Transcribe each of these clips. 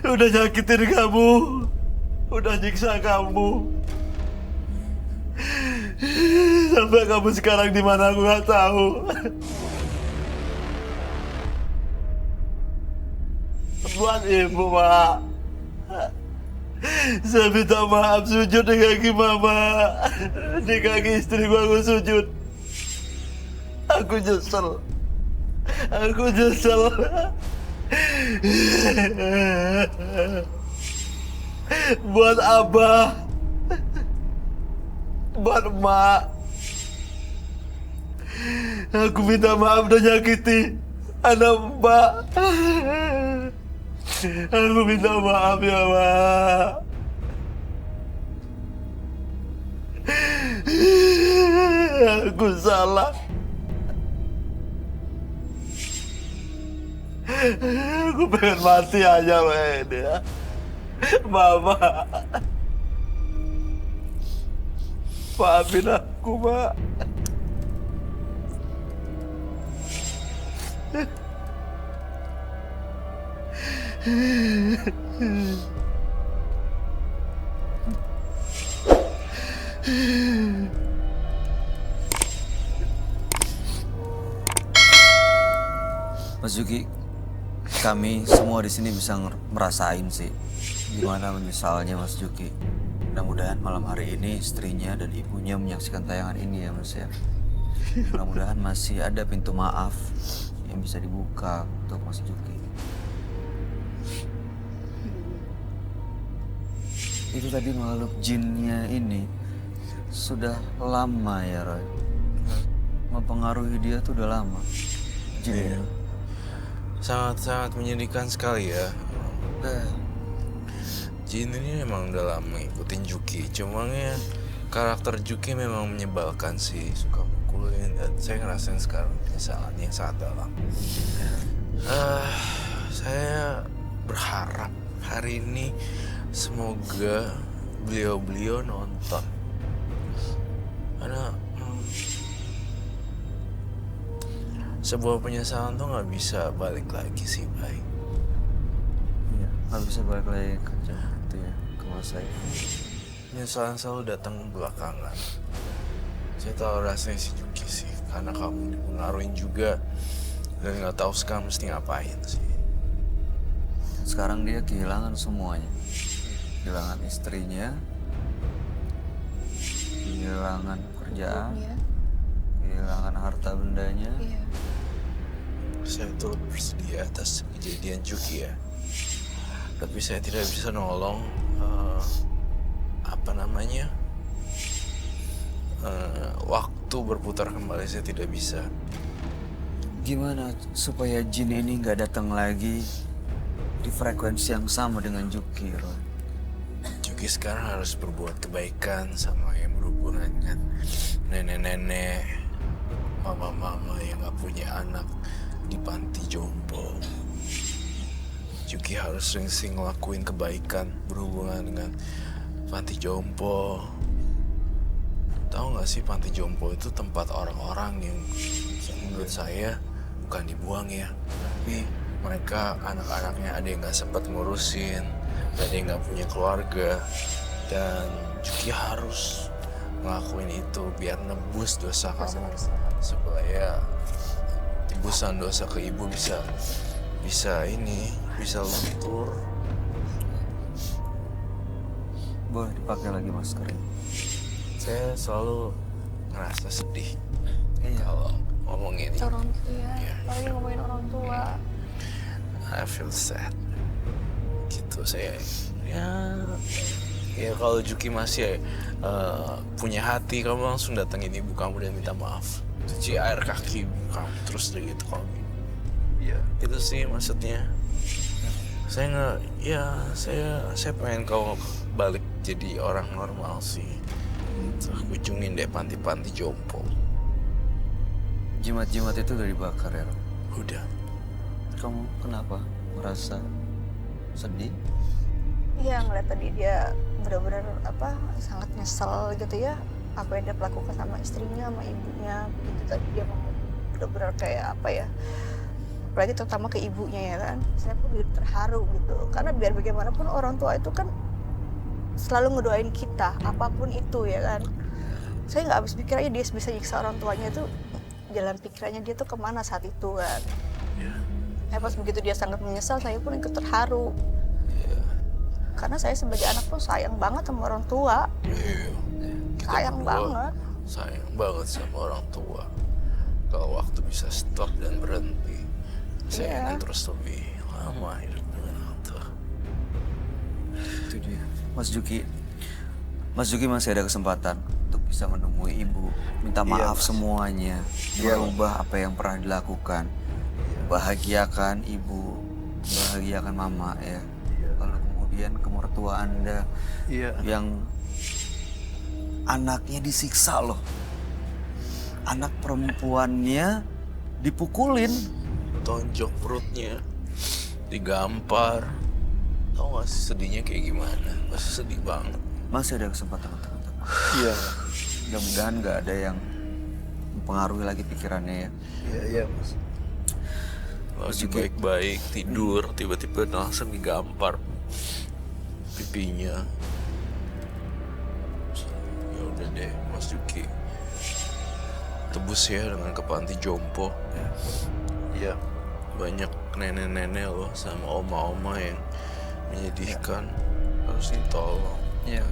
udah nyakitin kamu, udah nyiksa kamu. Sampai kamu sekarang di mana aku nggak tahu. Buat ibu, Mak. Saya minta maaf, sujud di kaki mama. Di kaki istri gua aku sujud. Aku nyesel. Aku nyesel. Buat abah. Buat emak. Aku minta maaf udah nyakiti anak mbak. Aku minta maaf ya, Mak. Aku salah. Aku pengen mati aja, men, ya. Mama. Maafin aku, Mak. Mas Juki, kami semua di sini bisa merasain sih gimana menyesalnya Mas Juki. Mudah-mudahan malam hari ini istrinya dan ibunya menyaksikan tayangan ini ya Mas ya. Mudah-mudahan masih ada pintu maaf yang bisa dibuka untuk Mas Juki. Itu tadi makhluk jinnya ini sudah lama ya Roy. Mempengaruhi dia tuh udah lama. Jin Iya. Sangat-sangat menyedihkan sekali ya. Jin ini memang udah lama ngikutin Juki. Cuma ya karakter Juki memang menyebalkan sih. Suka mukulin dan saya ngerasain sekarang penyesalannya yang sangat dalam. Saya berharap hari ini semoga beliau-beliau nonton. Karena sebuah penyesalan tuh nggak bisa balik lagi sih, baik. Iya, nggak bisa balik lagi ke itu ya, ke masa itu. Penyesalan selalu datang belakangan. Saya tahu rasanya si Juki sih, karena kamu dipengaruhin juga dan nggak tahu sekarang mesti ngapain sih. Sekarang dia kehilangan semuanya. Kehilangan istrinya, kehilangan pekerjaan, Iya. kehilangan harta bendanya. Iya. Saya turut bersedia atas kejadian Juki ya. Tapi saya tidak bisa nolong waktu berputar kembali saya tidak bisa. Gimana supaya jin ini nggak datang lagi di frekuensi yang sama dengan Juki, Roy? Juki sekarang harus berbuat kebaikan sama yang berhubungan dengan nenek-nenek, mama-mama yang gak punya anak di panti jompo. Juki harus sering-sering ngelakuin kebaikan berhubungan dengan panti jompo. Tahu gak sih panti jompo itu tempat orang-orang yang menurut saya bukan dibuang ya, tapi mereka anak-anaknya ada yang gak sempat ngurusin, ada yang gak punya keluarga, dan Juki harus ngelakuin itu biar nebus dosa kamu, supaya tebusan dosa ke ibu bisa luntur. Boleh dipakai lagi maskernya. Saya selalu ngerasa sedih Iya. kalau ngomongin ini. Orang tua, Iya. apalagi ngomongin orang tua. I feel sad. Gitu saya. Ya kalau Juki masih punya hati, kamu langsung datengin ibu kamu dan minta maaf. Cuci air kaki ibu kamu terus dari gitu kamu. Iya. Itu sih maksudnya. Saya nggak, ya saya pengen kau balik jadi orang normal sih. Gitu. Kunjungin deh panti-panti jompo. Jimat-jimat itu udah dibakar ya, Roy? Udah. Kamu kenapa merasa sedih? Iya, ngeliat tadi dia benar-benar sangat nyesel gitu ya, apa yang dia lakukan sama istrinya, sama ibunya. Itu tadi dia mau benar-benar kayak apalagi terutama ke ibunya ya kan, saya pun jadi terharu gitu, karena biar bagaimanapun orang tua itu kan selalu ngedoain kita apapun itu ya kan. Saya nggak habis pikir aja dia bisa nyiksa orang tuanya itu, jalan pikirannya dia tuh kemana saat itu kan. Pas begitu dia sangat menyesal, saya pun ikut terharu. Karena saya sebagai anak pun sayang banget sama orang tua. Kita Sayang berdua banget. sayang banget sama orang tua. Kalau waktu bisa stop dan berhenti, saya ingin terus lebih lama hidup dengan orang tua. Itu dia. Mas Juki masih ada kesempatan untuk bisa menemui ibu, minta maaf semuanya, merubah apa yang pernah dilakukan, bahagiakan ibu, bahagiakan mama ya. Lalu kemudian ke mertua Anda yang anaknya disiksa loh, anak perempuannya dipukulin, Tonjok perutnya, digampar. Tahu gak sih sedihnya kayak gimana? Masih sedih banget. masih ada kesempatan untuk itu. Iya. Mudah-mudahan nggak ada yang mempengaruhi lagi pikirannya ya. Iya Mas. Lagi baik-baik tidur, tiba-tiba langsung digampar pipinya. Ya udah deh, Mas Juki, tebus ya dengan ke panti jompo. Iya. Banyak nenek-nenek loh sama oma-oma yang menyedihkan, harus ditolong. Iya.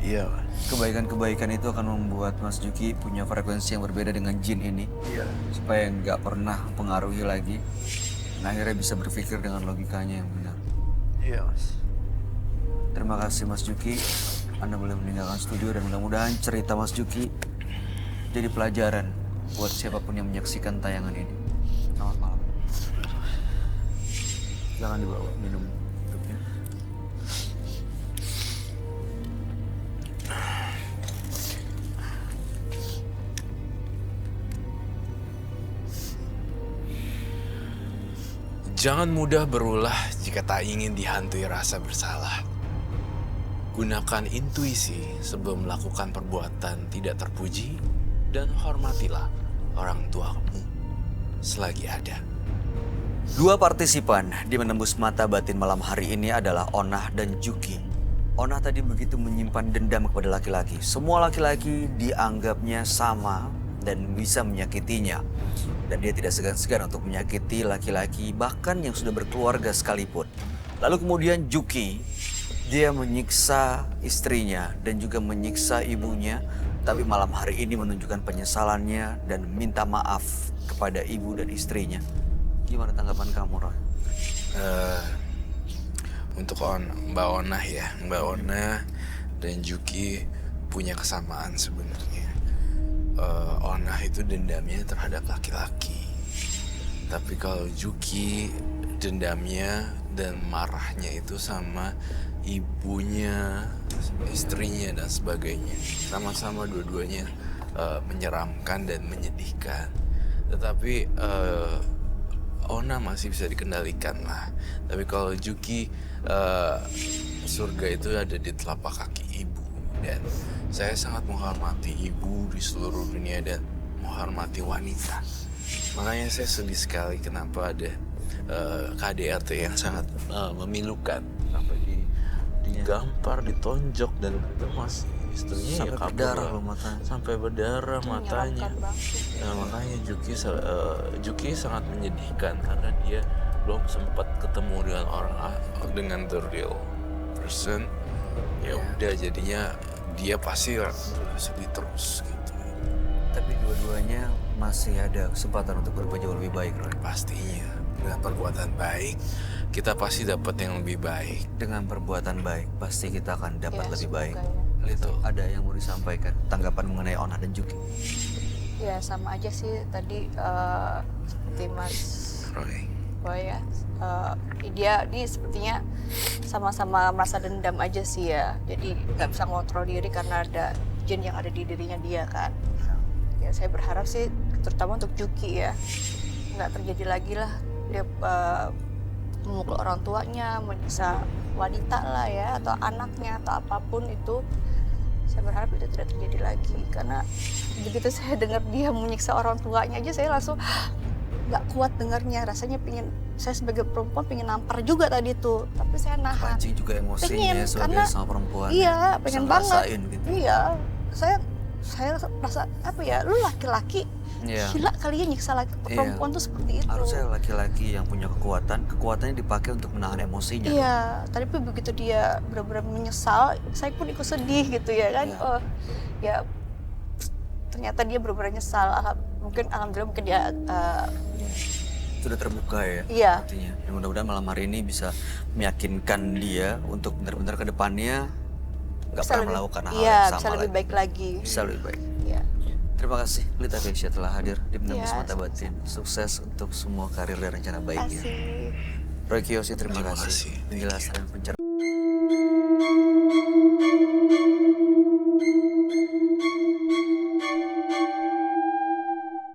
Iya. Kebaikan-kebaikan itu akan membuat Mas Juki punya frekuensi yang berbeda dengan jin ini, Iya. supaya nggak pernah mempengaruhi lagi. Dan akhirnya bisa berpikir dengan logikanya yang benar. Iya Mas. Terima kasih Mas Juki. Anda boleh meninggalkan studio dan mudah-mudahan cerita Mas Juki jadi pelajaran buat siapapun yang menyaksikan tayangan ini. Selamat malam. Jangan dibawa minum tutupnya. Jangan mudah berulah jika tak ingin dihantui rasa bersalah. Gunakan intuisi sebelum melakukan perbuatan tidak terpuji, dan hormatilah orang tuamu selagi ada. Dua partisipan di menembus mata batin malam hari ini adalah Onah dan Juki. Onah tadi begitu menyimpan dendam kepada laki-laki. Semua laki-laki dianggapnya sama dan bisa menyakitinya. Dan dia tidak segan-segan untuk menyakiti laki-laki bahkan yang sudah berkeluarga sekalipun. Lalu kemudian Juki, dia menyiksa istrinya dan juga menyiksa ibunya. Tapi malam hari ini menunjukkan penyesalannya dan minta maaf kepada ibu dan istrinya. Gimana tanggapan kamu, Roy? Untuk Mbak Onah ya, Mbak Onah dan Juki punya kesamaan sebenarnya. Onah itu dendamnya terhadap laki-laki, tapi kalau Juki dendamnya dan marahnya itu sama ibunya, istrinya dan sebagainya. Sama-sama dua-duanya menyeramkan dan menyedihkan. Tetapi Ona masih bisa dikendalikan lah. Tapi kalau Juki, surga itu ada di telapak kaki ibu. Dan saya sangat menghormati ibu di seluruh dunia dan menghormati wanita. Makanya saya sedih sekali kenapa ada KDRT yang sangat memilukan. Sampai digampar, ditonjok, dan itu masih istrinya Sampai ya kabur berdarah lah. loh matanya. Sampai berdarah matanya. Nah, makanya Juki sangat menyedihkan karena dia belum sempat ketemu dengan dengan the real person. Ya udah, jadinya dia pasti sedih terus gitu. Tapi dua-duanya masih ada kesempatan untuk berbuat jauh lebih baik, Roy. Pastinya dengan perbuatan baik kita pasti dapat yang lebih baik. Dengan perbuatan baik pasti kita akan dapat lebih baik. Ya. Itu ada yang mau disampaikan tanggapan mengenai Onah dan Juki? Ya sama aja sih tadi seperti Mas Roy. Boy ya. Dia sepertinya sama-sama merasa dendam aja sih ya. Jadi nggak bisa ngontrol diri karena ada jin yang ada di dirinya dia kan. Ya saya berharap sih terutama untuk Juki ya nggak terjadi lagi lah dia memukul orang tuanya, menyiksa wanita lah ya atau anaknya atau apapun itu. Saya berharap itu tidak terjadi lagi karena begitu saya dengar dia menyiksa orang tuanya aja saya langsung nggak kuat dengarnya, rasanya saya sebagai perempuan pengen nampar juga tadi tuh, tapi saya nahan. Pancing juga emosinya Pengen, sebagai karena- sama perempuan. Iya, Bisa pengen banget. ngerasain gitu. Iya, saya merasa apa ya, lu laki-laki Iya. gila kali ya nyiksa laki Iya. perempuan tuh seperti itu. Harusnya laki-laki yang punya kekuatannya dipakai untuk menahan emosinya. Iya, tapi begitu dia benar-benar menyesal, saya pun ikut sedih gitu ya kan. Iya. Oh, ya ternyata dia benar-benar nyesal. Alhamdulillah mungkin dia Sudah terbuka ya. Iya. Artinya. Dan mudah-mudahan malam hari ini bisa meyakinkan dia untuk benar-benar ke depannya nggak bisa pernah lebih, melakukan hal iya, yang sama bisa lebih lagi. baik lagi. Bisa lebih baik. Iya. Terima kasih Lita Keisha telah hadir di Penembus Iya, Mata Batin. Sukses untuk semua karir dan rencana Terima baiknya. kasih. Roy Kiyoshi, terima Terima kasih. kasih. Penjelasan dan pencerahan.